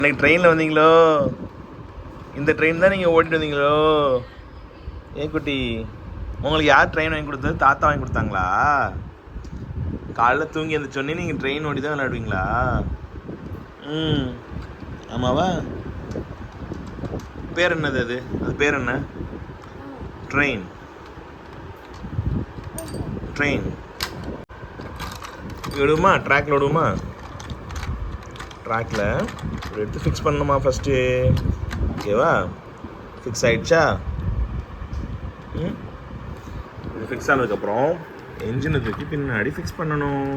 இன்னைக்கு ட்ரெயினில் வந்தீங்களோ? இந்த ட்ரெயின் தான் நீங்கள் ஓட்டிட்டு வந்தீங்களோ? ஏன் குட்டி, உங்களுக்கு யார் ட்ரெயின் வாங்கி கொடுத்தது? தாத்தா வாங்கி கொடுத்தாங்களா? காலைல தூங்கி அந்த சொன்னே நீங்கள் ட்ரெயின் ஓடி தான் விளையாடுவீங்களா? ம், ஆமாவா? பேர் என்னது அது? அது பேர் என்ன? ட்ரெயின். ட்ரெயின் விடுமா? ட்ராக்ல விடுமா? ட்ராக்ல எடுத்து ஃபிக்ஸ் பண்ணணுமா ஃபஸ்ட்டு? ஓகேவா? ஃபிக்ஸ் ஆகிடுச்சா? ம், இது ஃபிக்ஸ் ஆனதுக்கப்புறம் என்ஜினை தூக்கி பின்னாடி ஃபிக்ஸ் பண்ணணும்.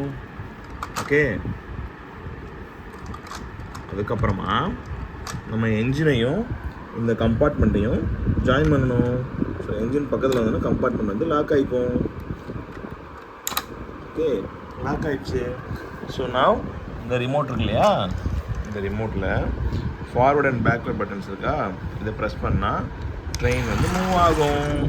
ஓகே, அதுக்கப்புறமா நம்ம என்ஜினையும் இந்த கம்பார்ட்மெண்ட்டையும் ஜாயின் பண்ணணும். ஸோ என்ஜின் பக்கத்தில் வந்து கம்பார்ட்மெண்ட் வந்து லாக் ஆகிக்கும். ஓகே, லாக் ஆகிடுச்சு. ஸோ நான் இந்த ரிமோட் இருக்கு இல்லையா, இந்த ரிமோட்டில் ஃபார்வர்ட் அண்ட் பேக்வர்ட் பட்டன்ஸ் இருக்கா, இதை ப்ரெஸ் பண்ணால் ட்ரெயின் வந்து மூவ் ஆகும்.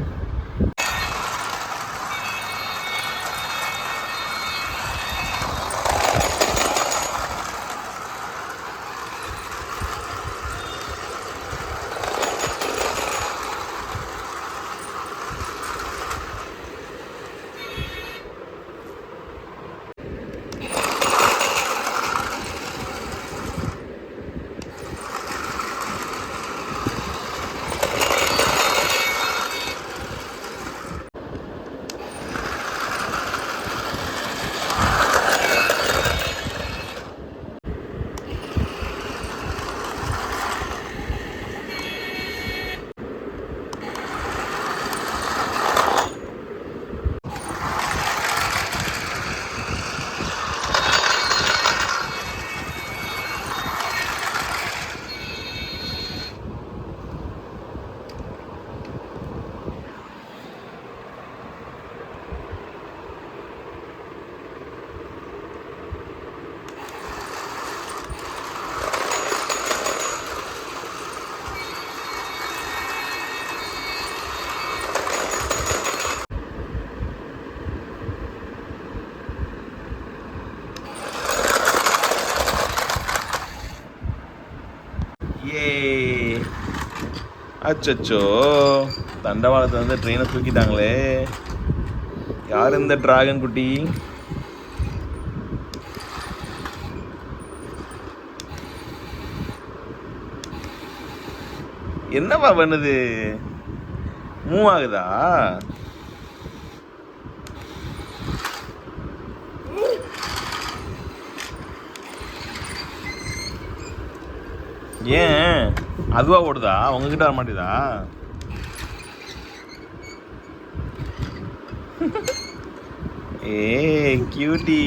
அச்சோ, தண்டவாளத்தை வந்து ட்ரெயினை தூக்கிட்டாங்களே. யார் இந்த டிராகன் குட்டி? என்னப்பா பண்ணுது? மூவ் ஆகுதா? ஏன் அதுவா ஓடுதா? உங்ககிட்ட வர மாட்டேதா? ஏ கியூட்டி,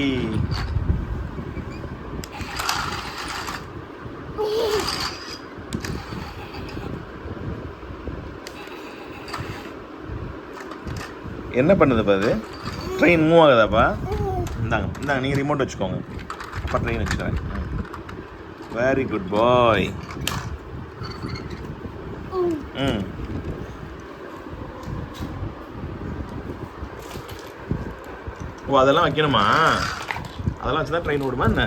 என்ன பண்ணுதுப்பா அது? ட்ரெயின் மூவ் ஆகுதாப்பா? இந்தாங்க இந்தாங்க, நீங்கள் ரிமோட் வச்சுக்கோங்க, அப்பா ட்ரெயின் வச்சுக்கிறேன். Very good boy. ம், ஓ அதெல்லாம் வைக்கணுமா? அதெல்லாம் வச்சு தான் ட்ரெயின் ஓடுமா என்ன?